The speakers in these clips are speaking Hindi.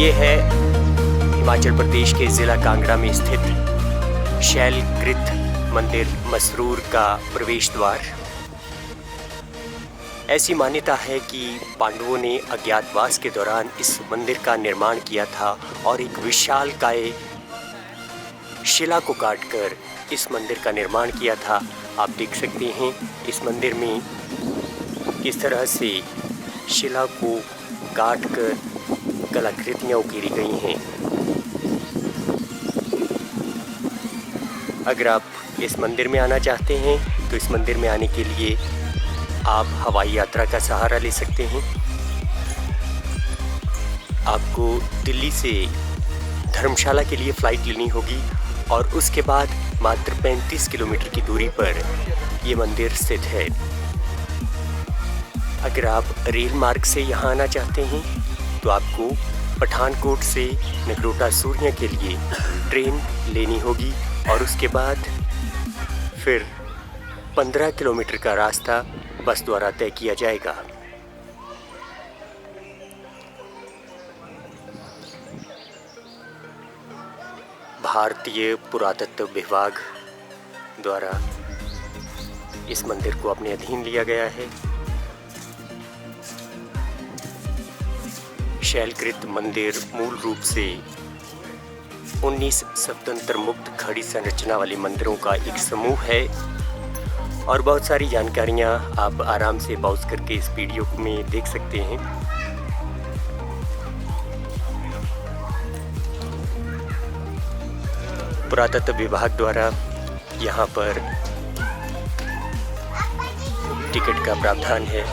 ये है हिमाचल प्रदेश के ज़िला कांगड़ा में स्थित शैलकृत मंदिर मसरूर का प्रवेश द्वार। ऐसी मान्यता है कि पांडवों ने अज्ञातवास के दौरान इस मंदिर का निर्माण किया था और एक विशालकाय शिला को काटकर इस मंदिर का निर्माण किया था। आप देख सकते हैं इस मंदिर में किस तरह से शिला को काटकर कलाकृतियाँ उकेरी गई हैं। अगर आप इस मंदिर में आना चाहते हैं तो इस मंदिर में आने के लिए आप हवाई यात्रा का सहारा ले सकते हैं। आपको दिल्ली से धर्मशाला के लिए फ़्लाइट लेनी होगी और उसके बाद मात्र 35 किलोमीटर की दूरी पर ये मंदिर स्थित है। अगर आप रेल मार्ग से यहाँ आना चाहते हैं तो आपको पठानकोट से नगरोटा सूर्या के लिए ट्रेन लेनी होगी और उसके बाद फिर 15 किलोमीटर का रास्ता बस द्वारा तय किया जाएगा। भारतीय पुरातत्व विभाग द्वारा इस मंदिर को अपने अधीन लिया गया है। शैलकृत मंदिर मूल रूप से 19 स्वतंत्र मुक्त खड़ी संरचना वाले मंदिरों का एक समूह है और बहुत सारी जानकारियां आप आराम से पॉज करके इस वीडियो में देख सकते हैं। पुरातत्व विभाग द्वारा यहाँ पर टिकट का प्रावधान है।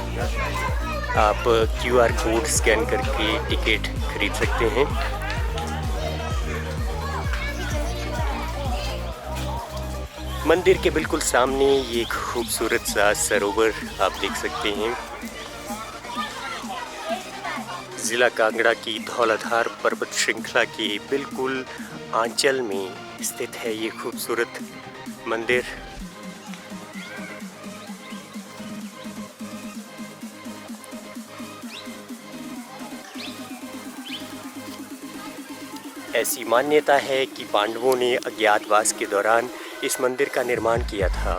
आप QR कोड स्कैन करके टिकट खरीद सकते हैं। मंदिर के बिल्कुल सामने ये खूबसूरत सा सरोवर आप देख सकते हैं। ज़िला कांगड़ा की धौलाधार पर्वत श्रृंखला के बिल्कुल आंचल में स्थित है ये खूबसूरत मंदिर। ऐसी मान्यता है कि पांडवों ने अज्ञातवास के दौरान इस मंदिर का निर्माण किया था।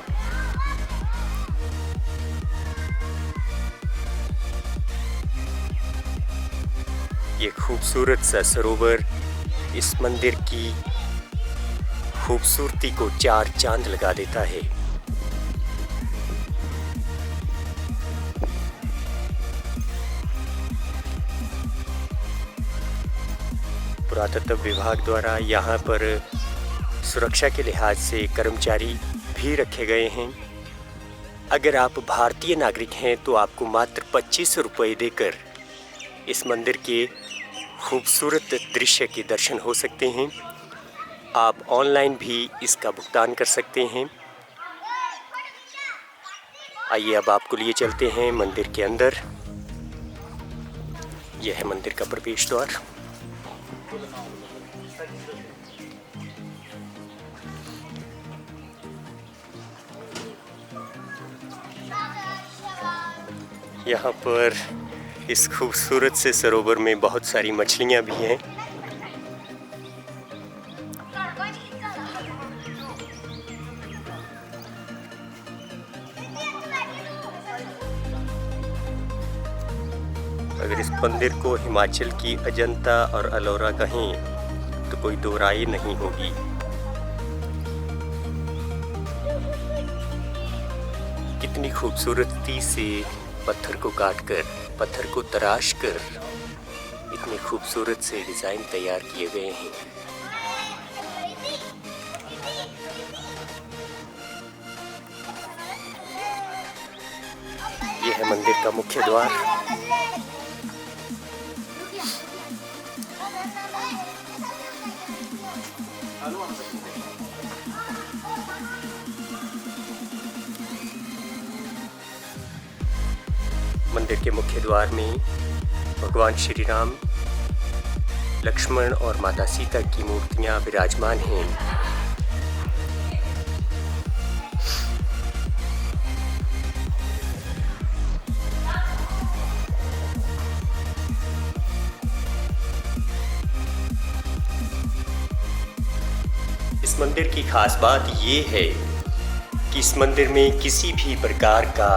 ये खूबसूरत सा सरोवर इस मंदिर की खूबसूरती को चार चांद लगा देता है। पुरातत्व विभाग द्वारा यहाँ पर सुरक्षा के लिहाज से कर्मचारी भी रखे गए हैं। अगर आप भारतीय नागरिक हैं तो आपको मात्र 25 रुपये देकर इस मंदिर के खूबसूरत दृश्य के दर्शन हो सकते हैं। आप ऑनलाइन भी इसका भुगतान कर सकते हैं। आइए अब आपको लिए चलते हैं मंदिर के अंदर। यह है मंदिर का प्रवेश द्वार। यहाँ पर इस खूबसूरत से सरोवर में बहुत सारी मछलियाँ भी हैं। अगर इस मंदिर को हिमाचल की अजंता और अलोरा कहें तो कोई दो राय नहीं होगी। कितनी खूबसूरती से पत्थर को काटकर, पत्थर को तराश कर इतने खूबसूरत से डिज़ाइन तैयार किए गए हैं। यह है मंदिर का मुख्य द्वार। मंदिर के मुख्य द्वार में भगवान श्री राम, लक्ष्मण और माता सीता की मूर्तियां विराजमान हैं। मंदिर की खास बात ये है कि इस मंदिर में किसी भी प्रकार का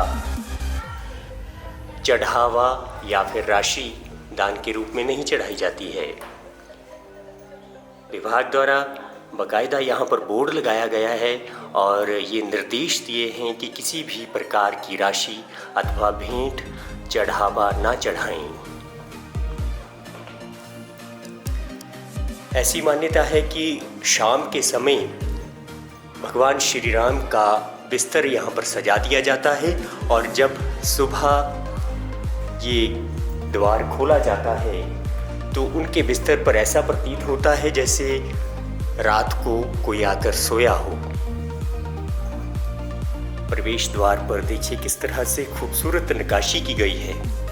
चढ़ावा या फिर राशि दान के रूप में नहीं चढ़ाई जाती है। विभाग द्वारा बाकायदा यहाँ पर बोर्ड लगाया गया है और ये निर्देश दिए हैं कि किसी भी प्रकार की राशि अथवा भेंट चढ़ावा ना चढ़ाएं। ऐसी मान्यता है कि शाम के समय भगवान श्री राम का बिस्तर यहाँ पर सजा दिया जाता है और जब सुबह ये द्वार खोला जाता है तो उनके बिस्तर पर ऐसा प्रतीत होता है जैसे रात को कोई आकर सोया हो। प्रवेश द्वार पर देखिए किस तरह से खूबसूरत नक्काशी की गई है।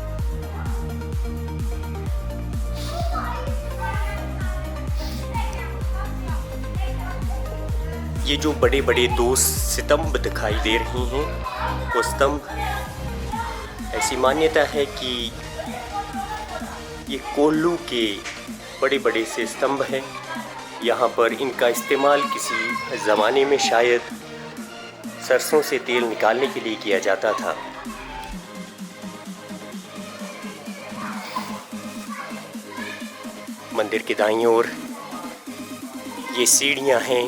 ये जो बड़े बड़े दो स्तंभ दिखाई दे रही हैं वो स्तंभ, ऐसी मान्यता है कि ये कोल्लू के बड़े बड़े से स्तंभ हैं। यहाँ पर इनका इस्तेमाल किसी ज़माने में शायद सरसों से तेल निकालने के लिए किया जाता था। मंदिर के दाईं ओर ये सीढ़ियाँ हैं।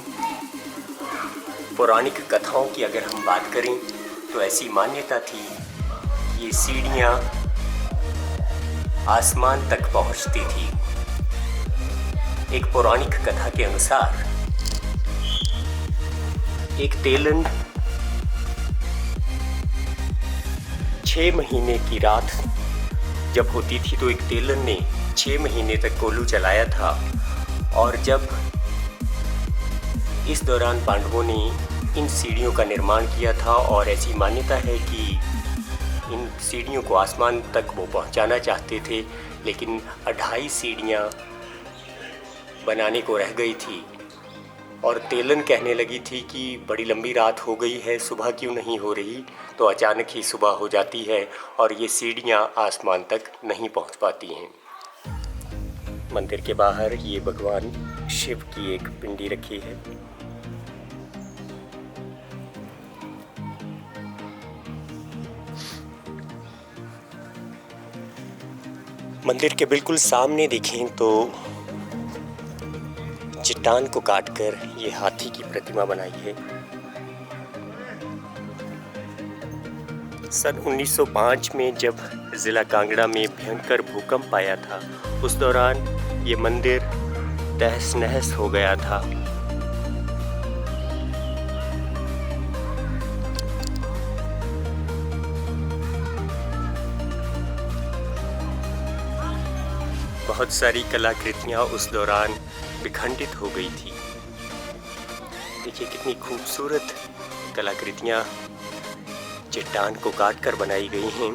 पौराणिक कथाओं की अगर हम बात करें तो ऐसी मान्यता थी ये सीढ़ियाँ आसमान तक पहुँचती थी। एक पौराणिक कथा के अनुसार एक तेलन 6 महीने की रात जब होती थी तो एक तेलन ने 6 महीने तक कोल्लू चलाया था और जब इस दौरान पांडवों ने इन सीढ़ियों का निर्माण किया था और ऐसी मान्यता है कि इन सीढ़ियों को आसमान तक वो पहुंचाना चाहते थे, लेकिन 2.5 सीढ़ियाँ बनाने को रह गई थी और तेलन कहने लगी थी कि बड़ी लंबी रात हो गई है, सुबह क्यों नहीं हो रही। तो अचानक ही सुबह हो जाती है और ये सीढ़ियाँ आसमान तक नहीं पहुंच पाती हैं। मंदिर के बाहर ये भगवान शिव की एक पिंडी रखी है। मंदिर के बिल्कुल सामने देखें तो चट्टान को काटकर ये हाथी की प्रतिमा बनाई है। सन 1905 में जब ज़िला कांगड़ा में भयंकर भूकंप आया था उस दौरान ये मंदिर तहस नहस हो गया था। बहुत सारी कलाकृतियाँ उस दौरान विखंडित हो गई थी। देखिए कितनी खूबसूरत कलाकृतियाँ चट्टान को काटकर बनाई गई हैं।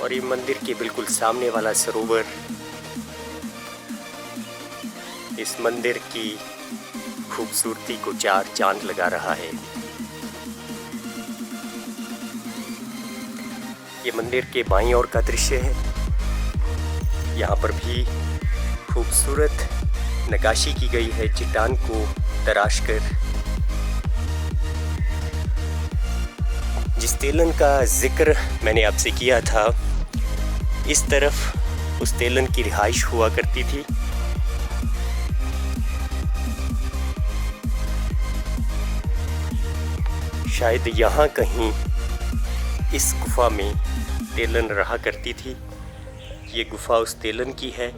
और ये मंदिर के बिल्कुल सामने वाला सरोवर इस मंदिर की खूबसूरती को 4 चांद लगा रहा है। ये मंदिर के बाईं ओर का दृश्य है। यहाँ पर भी खूबसूरत नक्काशी की गई है चट्टान को तराशकर। जिस तेलन का जिक्र मैंने आपसे किया था, इस तरफ उस तेलन की रिहाइश हुआ करती थी। शायद यहाँ कहीं इस गुफा में तेलन रहा करती थी। ये गुफा उस तेलन की है,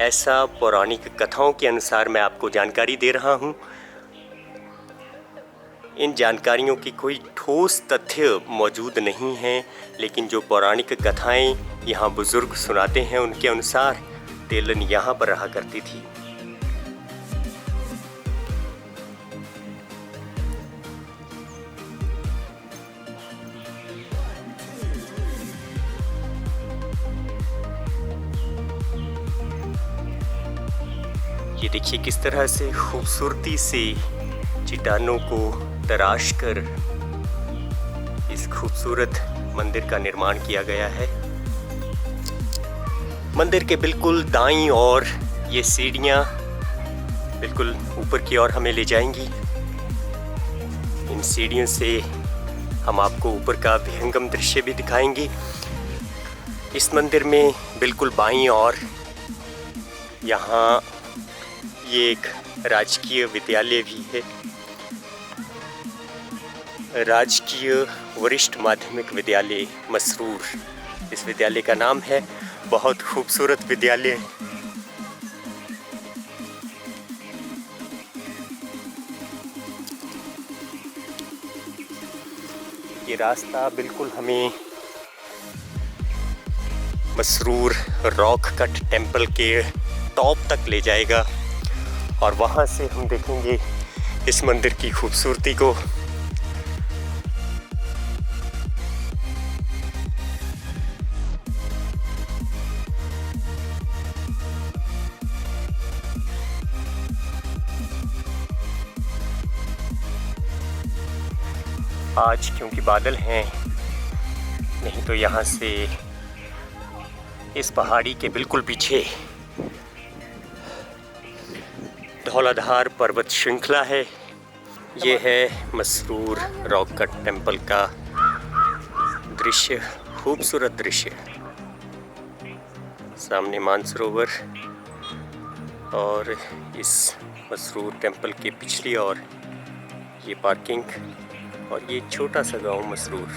ऐसा पौराणिक कथाओं के अनुसार मैं आपको जानकारी दे रहा हूँ। इन जानकारियों की कोई ठोस तथ्य मौजूद नहीं हैं, लेकिन जो पौराणिक कथाएं यहाँ बुजुर्ग सुनाते हैं उनके अनुसार तेलन यहाँ पर रहा करती थी। ये देखिए किस तरह से खूबसूरती से चट्टानों को तराश कर इस खूबसूरत मंदिर का निर्माण किया गया है। मंदिर के बिल्कुल दाईं ओर ये सीढ़ियाँ बिल्कुल ऊपर की ओर हमें ले जाएंगी। इन सीढ़ियों से हम आपको ऊपर का विहंगम दृश्य भी दिखाएंगे। इस मंदिर में बिल्कुल बाईं ओर यहाँ ये एक राजकीय विद्यालय भी है। राजकीय वरिष्ठ माध्यमिक विद्यालय मसरूर इस विद्यालय का नाम है। बहुत खूबसूरत विद्यालय। ये रास्ता बिल्कुल हमें मसरूर रॉक कट टेम्पल के टॉप तक ले जाएगा और वहाँ से हम देखेंगे इस मंदिर की खूबसूरती को। आज क्योंकि बादल हैं, नहीं तो यहाँ से इस पहाड़ी के बिल्कुल पीछे धौलाधार पर्वत श्रृंखला है। ये है मसरूर रॉक कट टेम्पल का दृश्य, खूबसूरत दृश्य। सामने मानसरोवर और इस मसरूर टेम्पल के पिछली ओर ये पार्किंग और ये छोटा सा गांव मसरूर।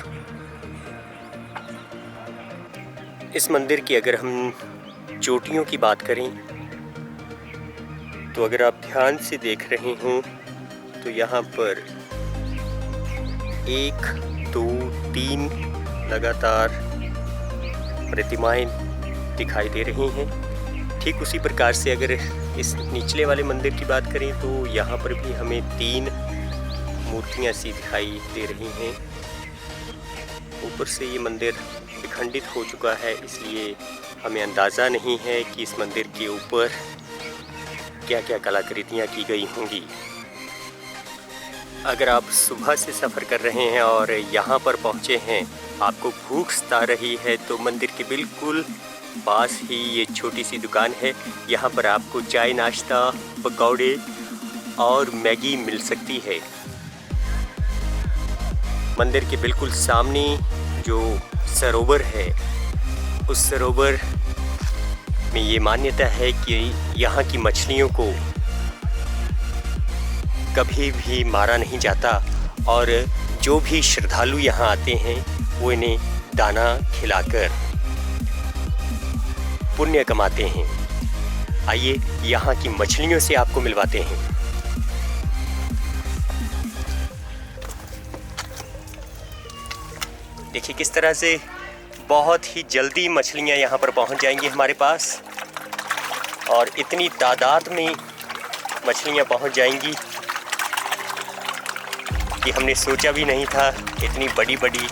इस मंदिर की अगर हम चोटियों की बात करें तो अगर आप ध्यान से देख रहे हों तो यहाँ पर 1, 2, 3 लगातार प्रतिमाएं दिखाई दे रही हैं। ठीक उसी प्रकार से अगर इस निचले वाले मंदिर की बात करें तो यहाँ पर भी हमें 3 मूर्तियाँ सी दिखाई दे रही हैं। ऊपर से ये मंदिर विखंडित हो चुका है, इसलिए हमें अंदाज़ा नहीं है कि इस मंदिर के ऊपर क्या क्या कलाकृतियाँ की गई होंगी। अगर आप सुबह से सफ़र कर रहे हैं और यहाँ पर पहुँचे हैं, आपको भूख सता रही है, तो मंदिर के बिल्कुल पास ही ये छोटी सी दुकान है। यहाँ पर आपको चाय, नाश्ता, पकौड़े और मैगी मिल सकती है। मंदिर के बिल्कुल सामने जो सरोवर है, उस सरोवर में ये मान्यता है कि यहाँ की मछलियों को कभी भी मारा नहीं जाता और जो भी श्रद्धालु यहाँ आते हैं वो इन्हें दाना खिलाकर पुण्य कमाते हैं। आइए यहाँ की मछलियों से आपको मिलवाते हैं। देखिए किस तरह से बहुत ही जल्दी मछलियाँ यहाँ पर पहुँच जाएंगी हमारे पास और इतनी तादाद में मछलियाँ पहुँच जाएंगी कि हमने सोचा भी नहीं था। इतनी बड़ी बड़ी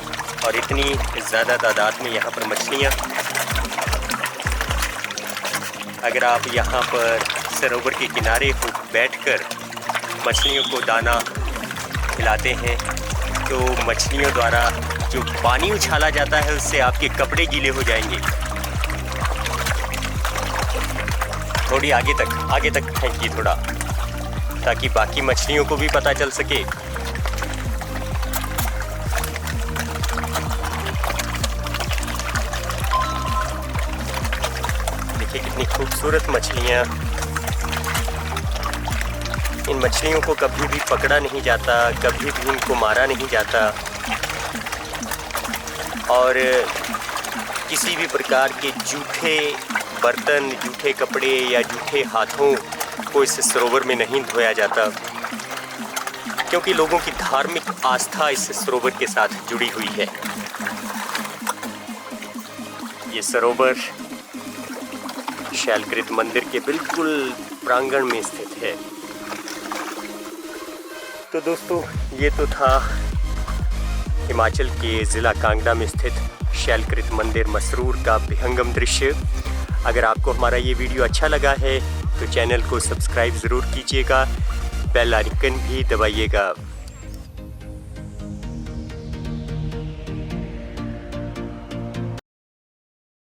और इतनी ज़्यादा तादाद में यहाँ पर मछलियाँ। अगर आप यहाँ पर सरोवर के किनारे बैठकर मछलियों को दाना खिलाते हैं तो मछलियों द्वारा जो पानी उछाला जाता है उससे आपके कपड़े गीले हो जाएंगे। थोड़ी आगे तक फेंकिए थोड़ा, ताकि बाकी मछलियों को भी पता चल सके। देखिए कितनी खूबसूरत मछलियाँ। इन मछलियों को कभी भी पकड़ा नहीं जाता, कभी भी इनको मारा नहीं जाता और किसी भी प्रकार के जूठे बर्तन, जूठे कपड़े या जूठे हाथों को इस सरोवर में नहीं धोया जाता, क्योंकि लोगों की धार्मिक आस्था इस सरोवर के साथ जुड़ी हुई है। ये सरोवर शैलकृत मंदिर के बिल्कुल प्रांगण में स्थित है। तो दोस्तों ये तो था हिमाचल के ज़िला कांगड़ा में स्थित शैलकृत मंदिर मसरूर का विहंगम दृश्य। अगर आपको हमारा ये वीडियो अच्छा लगा है तो चैनल को सब्सक्राइब ज़रूर कीजिएगा, बेल आइकन भी दबाइएगा।